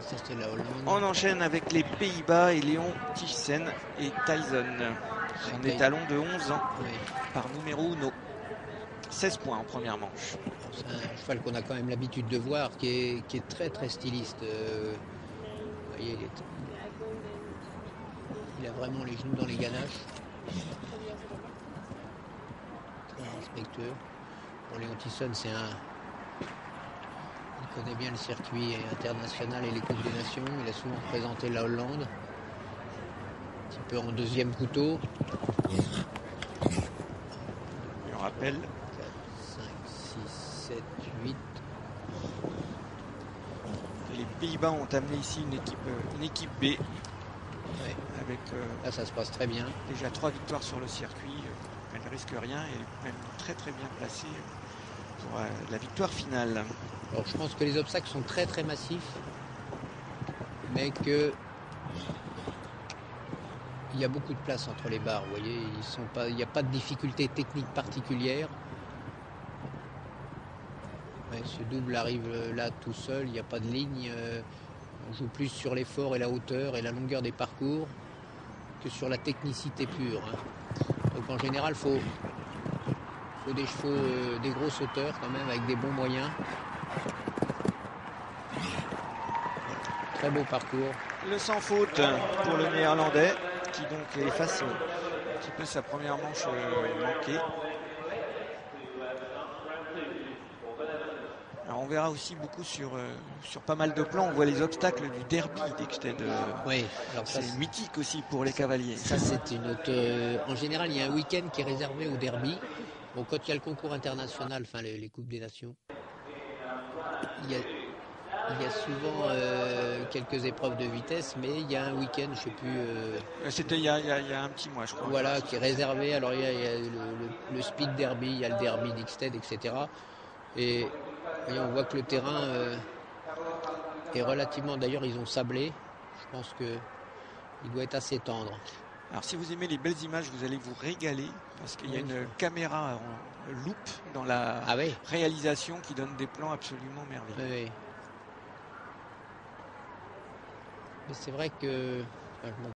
Ça c'est la Hollande. On enchaîne avec les Pays-Bas et Léon Thyssen et Tyson. Un étalon de 11 ans par numéro uno. 16 points en première manche. C'est un cheval qu'on a quand même l'habitude de voir, qui est très très styliste. Vous voyez, il a vraiment les genoux dans les ganaches. Très respectueux. Pour Léon Thyssen, il connaît bien le circuit international et les Coupes des Nations. Il a souvent représenté la Hollande. Un petit peu en deuxième couteau. Et on rappelle 4, 5, 6, 7, 8. les Pays-Bas ont amené ici une équipe B. Ouais. Avec là, ça se passe très bien. Déjà 3 victoires sur le circuit. Elle ne risque rien et même très très bien placée pour la victoire finale. Alors, je pense que les obstacles sont très très massifs, mais que il y a beaucoup de place entre les barres. Vous voyez, il n'y a pas de difficulté technique particulière. Ouais, ce double arrive là tout seul, il n'y a pas de ligne. On joue plus sur l'effort et la hauteur et la longueur des parcours que sur la technicité pure. Donc en général, il faut des chevaux, des gros sauteurs quand même, avec des bons moyens. Très beau parcours. Le sans faute pour le Néerlandais, qui donc efface un petit peu sa première manche manquée. Alors on verra aussi beaucoup sur pas mal de plans, on voit les obstacles du derby d'Eckstedt. Oui, alors c'est mythique aussi pour les cavaliers. Ça c'est une autre. En général, il y a un week-end qui est réservé au derby. Bon, quand il y a le concours international, enfin les Coupes des Nations, il y a souvent quelques épreuves de vitesse, mais il y a un week-end, je ne sais plus. C'était il y a un petit mois, je crois. Voilà, qui est réservé. Alors il y a le Speed Derby, il y a le derby d'Eckstedt, etc. Et on voit que le terrain est relativement. D'ailleurs, ils ont sablé. Je pense qu'il doit être assez tendre. Alors si vous aimez les belles images, vous allez vous régaler parce qu'il y a une caméra en loupe dans la réalisation qui donne des plans absolument merveilleux. Oui. Mais c'est vrai que